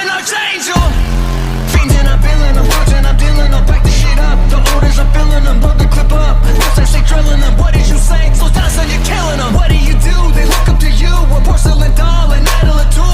an archangel. Fiending, I'm feeling them, watching, I'm dealing them. Back the shit up, the orders, I'm filling them. Load the clip up, once I say drilling them. What did you say? Slow down, son, you're killing them. What do? They look up to you, a porcelain doll, an idol, a tool.